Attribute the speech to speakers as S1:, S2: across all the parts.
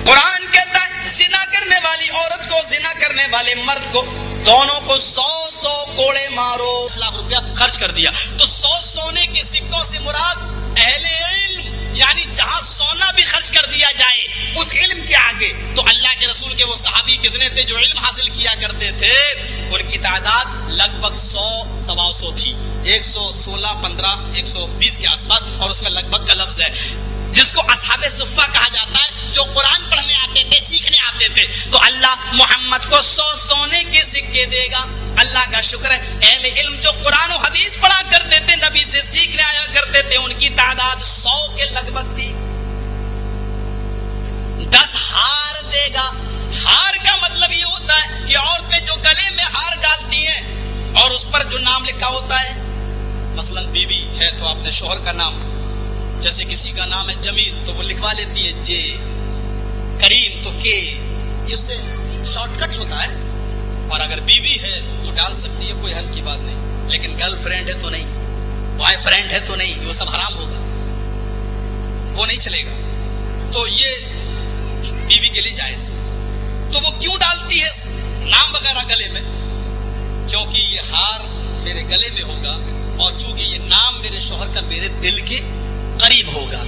S1: قرآن کہتا ہے زنا کرنے والی عورت کو زنا کرنے والے مرد کو دونوں کو 100 کوڑے مارو. 1 لاکھ روپیہ خرچ کر دیا تو 100 سونے کے سکوں سے مراد اہل علم، یعنی جہاں سونا بھی خرچ کر دیا جائے اس علم کے آگے. تو اللہ کے رسول کے وہ صحابی کتنے تھے جو علم حاصل کیا کرتے تھے؟ ان کی تعداد لگ بھگ 100-125 تھی، 116 15 120 کے آس پاس، اور اس میں لگ بھگ کا لفظ ہے جس کو اصحاب صفہ کہا جاتا ہے، جو قرآن پڑھنے آتے تھے، سیکھنے آتے تھے. تو اللہ محمد کو 100 سونے کے سکے دے گا. اللہ کا شکر ہے اہل علم جو قرآن و حدیث پڑھا کرتے تھے، نبی سے سیکھنے آیا کرتے تھے، ان کی تعداد 100 کے لگ بھگ تھی. 10 ہار دے گا. ہار کا مطلب یہ ہوتا ہے کہ عورتیں جو گلے میں ہار ڈالتی ہیں اور اس پر جو نام لکھا ہوتا ہے، مثلا بیوی ہے تو آپ نے شوہر کا نام، جیسے کسی کا نام ہے جمیل تو وہ لکھوا لیتی ہے جے، کریم تو کے، اس سے شارٹ کٹ ہوتا ہے. اور اگر بیوی ہے تو ڈال سکتی ہے، کوئی حرج کی بات نہیں. لیکن گرل فرینڈ ہے تو نہیں، بوائے فرینڈ ہے تو نہیں، وہ سب حرام ہوگا، وہ نہیں چلے گا. تو یہ بیوی کے لیے جائز. تو وہ کیوں ڈالتی ہے نام وغیرہ گلے میں؟ کیونکہ یہ ہار میرے گلے میں ہوگا اور چونکہ یہ نام میرے شوہر کا میرے دل کے قریب ہوگا،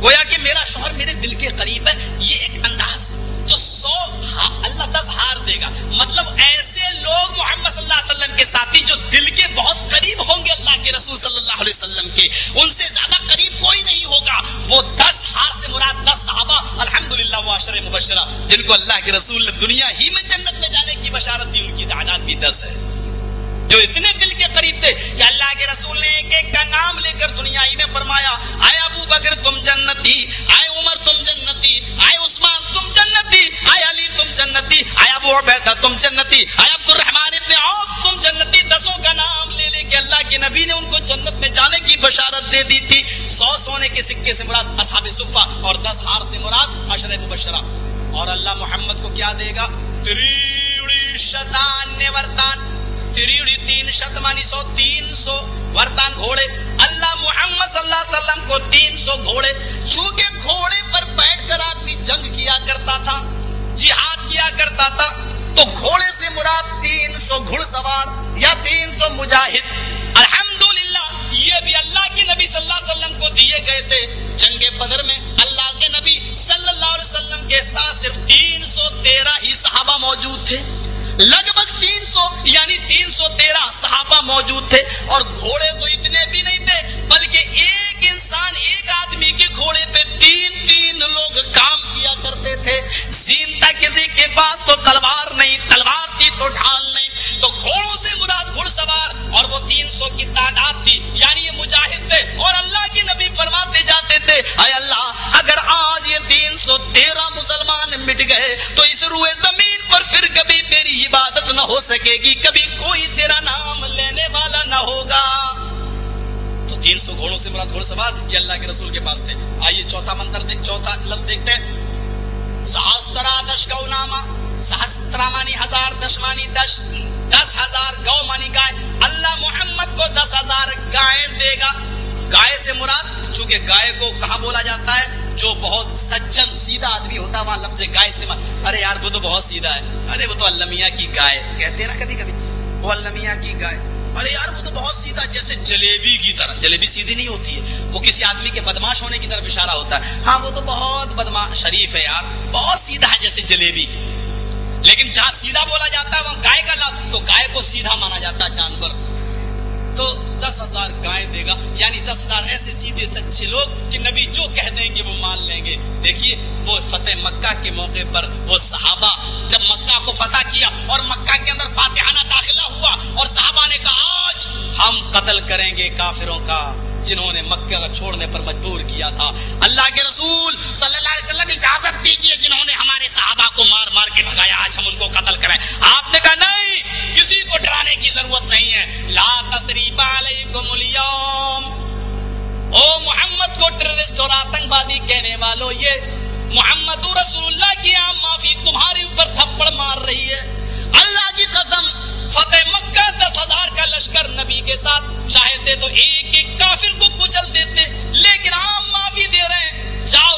S1: گویا کہ میرا شوہر میرے دل کے قریب ہے. یہ ایک انداز. تو 100 اللہ 10 ہار دے گا. مطلب ایسے لوگ محمد صلی اللہ علیہ وسلم کے ساتھی جو دل کے بہت قریب ہوں گے اللہ کے رسول صلی اللہ علیہ وسلم کے، ان سے زیادہ قریب کوئی نہیں ہوگا. وہ 10 ہار سے مراد 10 صحابہ الحمدللہ وہ عشرہ مبشرہ جن کو اللہ کے رسول نے دنیا ہی میں جنت میں جانے کی بشارت دی، ان کی تعداد بھی 10 ہے، جو اتنے دل کے قریب تھے کہ اللہ کے رسول نے ایک ایک کا نام لے کر دنیا ہی میں فرمایا، اے ابو بکر تم جنتی، اے عمر تم جنتی، اے عثمان تم جنتی، اے علی تم جنتی، اے ابو عبیدہ تم جنتی، اے عبد الرحمن ابن عوف تم جنتی. 10 کا نام لے لے کے اللہ کے نبی نے ان کو جنت میں جانے کی بشارت دے دی تھی. 100 سونے کے سکے سے مراد اصحاب صفہ اور 10 ہار سے مراد عشرہ مبشرہ. اور اللہ محمد کو کیا دے گا؟ تریڑی شتان ورتان، تریڑی 3 شتمانی 100 300 ورتان گھوڑے. اللہ محمد صلی اللہ علیہ وسلم کو 300 گھوڑے. چونکہ گھوڑے پر بیٹھ کر آدمی جنگ کیا کرتا تھا، جہاد کیا کرتا تھا، تو گھوڑے سے مراد 300 گھڑ سوار یا 300 مجاہد. الحمدللہ یہ بھی اللہ کے نبی صلی اللہ علیہ وسلم کو دیے گئے تھے. جنگ بدر میں اللہ کے نبی صلی اللہ علیہ وسلم کے ساتھ صرف 313 ہی صحابہ موجود تھے. لگ بھگ 300 یعنی 313 صحابہ موجود تھے. اور گھوڑے تو اتنے بھی نہیں تھے، بلکہ ایک انسان ایک آدمی کے گھوڑے پہ 3 لوگ کام کیا کرتے تھے. سین تھا کسی کے پاس تو تلوار نہیں، تلوار تھی تو ڈھال نہیں. تو گھوڑوں سے مراد گھڑ سوار، اور وہ 300 کی تعداد تھی، یعنی یہ مجاہد تھے. اور اللہ کے نبی فرماتے جاتے تھے، اے اللہ اگر آج یہ 313 مسلمان مٹ گئے تو اس روئے زمین پر پھر کبھی تیری عبادت نہ ہو سکے گی، کبھی کوئی تیرا نام لینے والا نہ ہوگا. تو 300 گھوڑوں سے مراد گھوڑ سوار یہ اللہ کے رسول کے پاس تھے. آئیے چوتھا لفظ دیکھتے ہیں. سہسترا دش گو ناما، سہسترا مانی 1000، دش مانی 10، 10,000 گو مانی گائے. اللہ محمد کو 10,000 گائے دے گا. گائے سے مراد، چونکہ گائے کو کہاں بولا جاتا ہے؟ جو بہت سچن سیدھا آدمی ہوتا ہے وہاں لفظ گائے استعمال. ارے یار وہ تو بہت سیدھا ہے، ارے وہ تو اللہ میاں کی گائے کہتے ہیں نا کبھی کبھی، وہ اللہ میاں کی گائے. ارے یار وہ تو بہت سیدھا، جیسے جلیبی کی طرح. جلیبی سیدھی نہیں ہوتی ہے، وہ کسی آدمی کے بدماش ہونے کی طرف اشارہ ہوتا ہے. ہاں وہ تو بہت بدماش شریف ہے یار، بہت سیدھا ہے جیسے جلیبی. لیکن جہاں سیدھا بولا جاتا ہے وہاں گائے کا لفظ، تو گائے کو سیدھا مانا جاتا ہے جانور. تو 10,000 گائے دے گا، یعنی 10,000 ایسے سیدھے سچے لوگ کہ نبی جو کہہ دیں گے وہ مان لیں گے. دیکھیے وہ فتح مکہ کے موقع پر وہ صحابہ جب مکہ کو فتح کیا اور مکہ کے اندر فاتحانہ داخلہ ہوا، اور صحابہ نے کہا آج ہم قتل کریں گے کافروں کا جنہوں نے مکہ چھوڑنے پر مجبور کیا تھا. اللہ کے رسول صلی اللہ علیہ وسلم اجازت دیجیے، جنہوں نے ہمارے صحابہ کو مار مار کے بھگایا آج ہم ان کو قتل کریں. آپ نے کہا نہیں، کسی کو ڈرانے کی ضرورت نہیں ہے. لا تثریب علیکم اليوم. او محمد کو ٹیررسٹ اور آتنکوادی کہنے والوں، یہ محمد رسول اللہ کی عام معافی تمہارے اوپر تھپڑ مار رہی ہے. اللہ کی قسم فتح مکہ 10,000 کا لشکر نبی کے ساتھ چاہتے تو ایک ایک کافر کو کچل دیتے، لیکن عام معافی دے رہے ہیں. جاؤ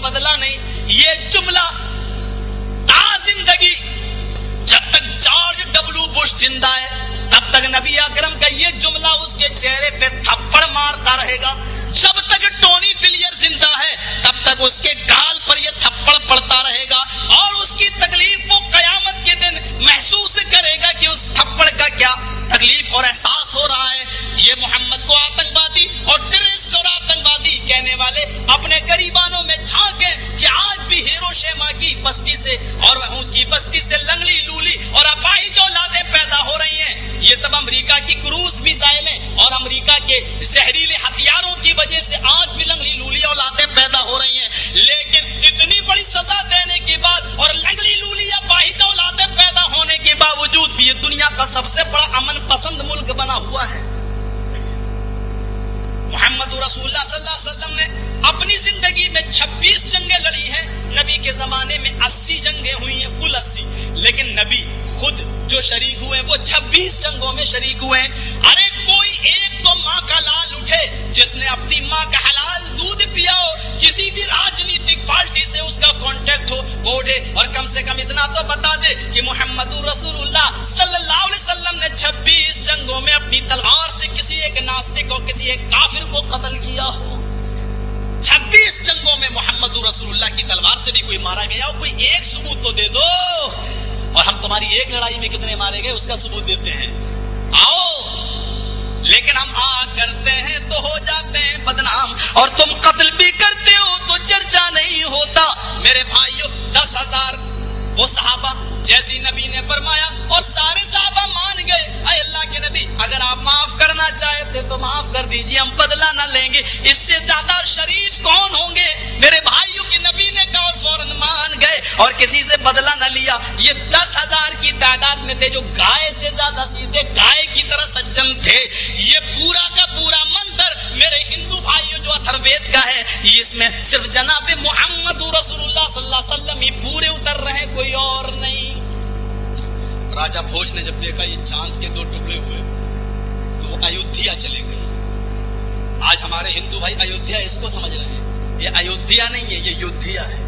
S1: بدلا نہیں. یہ جملہ تا زندگی جب تک جارج ڈبلو بش زندہ ہے تب تک نبی اکرم کا یہ جملہ اس کے چہرے پہ تھپڑ مارتا رہے گا. جب تک ٹونی بلیئر زندہ ہے تب تک اس کے گال پر یہ تھپڑ پڑتا رہے گا اور اس کی تکلیف وہ قیامت کے دن محسوس کرے گا کہ اس تھپڑ کا کیا تکلیف اور احساس ہو رہا ہے. یہ محمد کو آتنکوادی اور ٹیررسٹ اور آتنکوادی کہنے والے اپنے گریبانوں میں جھانکیں کہ آج بھی ہیروشیما کی بستی سے اور اس کی بستی سے لنگڑی لولی اور اپاہج اولادیں پیدا ہو رہی ہیں. یہ سب امریکہ کی کروز میزائلیں اور امریکہ کے زہریلے ہتھیاروں کی وجہ سے آج بھی لنگڑی لولی اولادیں پیدا ہو رہی ہیں. لیکن اتنی بڑی سزا دینے کے بعد اور لنگڑی لولی اپاہج اولادیں پیدا ہونے کے باوجود بھی یہ دنیا کا سب سے بڑا امن پسند ملک بنا ہوا ہے. محمد رسول اللہ صلی اللہ علیہ وسلم نے اپنی زندگی میں 26 جنگیں لڑی ہیں. نبی کے زمانے میں 80 جنگیں ہوئی ہیں, کل 80. لیکن نبی خود جو شریک ہوئے وہ 26 جنگوں میں شریک ہوئے ہیں. ارے کوئی ایک تو ماں کا لال اٹھے جس نے اپنی ماں کا حلال دودھ پیا ہو, کسی بھی راجنیتک پارٹی سے اس کا کانٹیکٹ ہو, وہ اٹھے اور کم سے کم اتنا تو بتا دے کہ محمد رسول اللہ صلی اللہ علیہ وسلم نے 26 جنگوں میں اپنی تلوار سے کسی ایک ناستک اور کسی ایک کافر کو قتل کیا ہو. 26 جنگوں میں محمد رسول اللہ کی تلوار سے بھی کوئی مارا گیا ہو, کوئی ایک ثبوت تو دے دو. اور ہم تمہاری ایک لڑائی میں کتنے مارے گئے اس کا ثبوت دیتے ہیں. آؤ, لیکن ہم کرتے ہیں تو ہو جاتے ہیں بدنام, اور تم قتل بھی کرتے ہو تو چرچا نہیں ہوتا. میرے بھائیو 10,000 وہ صحابہ جیسی نبی نے فرمایا اور سارے صحابہ مان گئے. اے اللہ کے نبی, اگر آپ معاف کرنا چاہتے تو معاف کر دیجئے, ہم بدلہ نہ لیں گے. اس سے زیادہ شریف کون ہوں گے میرے بھائیوں کے نبی نے کہا اور فوراً مان گئے اور کسی سے بدلہ نہ لیا. یہ 10,000 کی تعداد میں تھے جو گائے سے زیادہ سیدھے گائے کی طرح سجن تھے. یہ پورا کا پورا منظر میرے ہندو بھائیوں جو اتھروید کا ہے, اس میں صرف جناب محمد رسول اللہ صلی اللہ علیہ وسلم ہی پورے اتر رہے, کوئی اور نہیں. راجہ بھوج نے جب دیکھا یہ چاند کے 2 ٹکڑے ہوئے تو وہ ایودھیا چلے گئے. آج ہمارے ہندو بھائی ایودھیا اس کو سمجھ رہے ہیں, یہ ایودھیا نہیں ہے, یہ یودھیا ہے.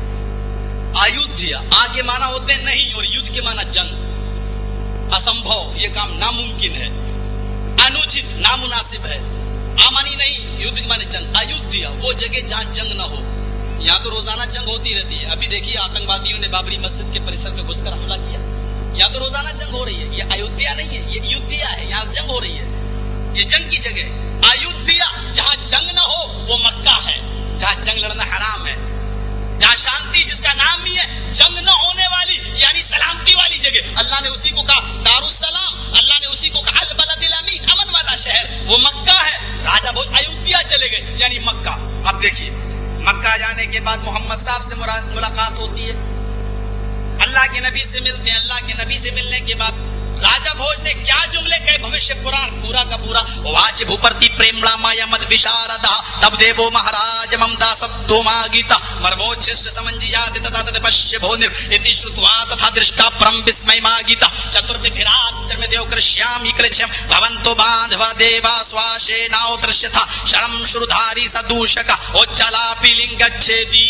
S1: ایودھیا آ کے معنی ہوتے نہیں اور یدھ کے معنی جنگ. اسمبھو, یہ کام ناممکن ہے, انوچت, نامناسب ہے. آمانی نہیں, یدھ کے معنی جنگ. ایودھیا وہ جگہ جہاں جنگ نہ ہو. یہاں تو روزانہ جنگ ہوتی رہتی ہے. ابھی دیکھیے آتنکوادیوں نے بابری مسجد کے پریسر میں گھس کر حملہ کیا, یہاں تو روزانہ جنگ ہو رہی ہے. یہ ایودھیا نہیں ہے, یہ یودھیا ہے, یہاں جنگ ہو رہی ہے, یہ جنگ کی جگہ ہے. ایودھیا جہاں جنگ نہ ہو وہ مکہ ہے, جہاں جنگ لڑنا حرام ہے, جہاں شانتی جس کا نام ہی ہے جنگ نہ ہونے والی یعنی سلامتی والی جگہ. اللہ نے اسی کو کہا دار السلام, اللہ نے اسی کو کہا البلد الامین, امن والا شہر, وہ مکہ ہے. راجہ بہت ایودھیا چلے گئے یعنی مکہ. اب دیکھیے مکہ جانے کے بعد محمد صاحب سے ملاقات ہوتی ہے, اللہ کے نبی سے ملتے ہیں. اللہ کے نبی سے ملنے کے بعد راجہ بھوج نے کیا جملے کہے, بھوشیہ پران پورا کا پورا. واچ بھوپرتی پریمڑا مایا مد وشاردا تب دیو مہاراج ممتا سبدو ماگیتا مرموچھشٹ سمنجیات تتا تت پشچ بھونر اتی شرطوا تتھا درشتا پرم بسمئی ماگیتا چتر بھیرات ترم دیو کرشیامی کرچھم بھونتو باندھوا دیوا سواشے ناو ترشتھا شرم شردھاری سدوشکا اچلا پیلنگ گچھتی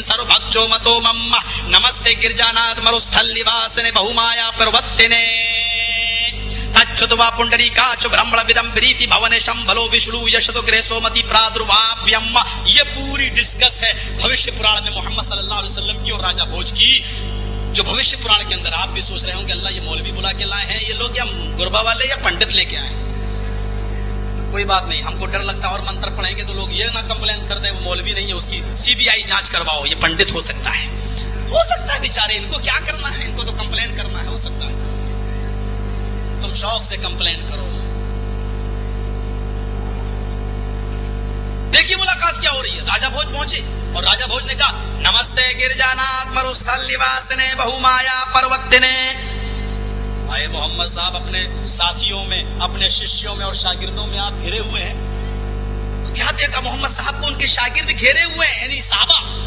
S1: سرو بھکچو متو مم نمستے گرجانات مروستھل نواسنے بہمایا پروتنے تچھتوا پنڈری کاچ برہمڑ بدم بریتی بھونے شمبھلو وشڑو یشتو گرہ سومتی پرادرواپیم. یہ پوری ڈسکس ہے بھوشیہ پران میں محمد صلی اللہ علیہ وسلم کی اور راجہ بھوج کی, جو بھوشیہ پران کے اندر آپ بھی سوچ رہے ہوں کہ اللہ یہ مولوی بلا کے لائے ہیں, یہ لوگ یا گربا والے یا پنڈت لے کے آئے ہیں. کوئی بات نہیں, ہم کو ڈر لگتا ہے اور منتر پڑھیں گے تو لوگ یہ نہ کمپلین کر دیں وہ مولوی نہیں ہے, اس کی CBI جانچ کرواؤ, یہ پنڈت ہو سکتا ہے بیچارے, ان کو کیا کرنا ہے, ان کو تو کمپلین کرنا ہے, ہو سکتا ہے. تم شوق سے کمپلین کرو. دیکھیے ملاقات کیا ہو رہی ہے. راجہ بھوج پہنچے اور راجہ بھوج نے کہا نمستے گرجانات مروستھل نواسنے بہمایا پروتنے. آئے محمد صاحب اپنے ساتھیوں میں, اپنے ششیوں میں اور شاگردوں میں آپ گھرے ہوئے ہیں. تو کیا دیکھا محمد صاحب کو ان کے شاگرد گھیرے ہوئے ہیں, یعنی صحابہ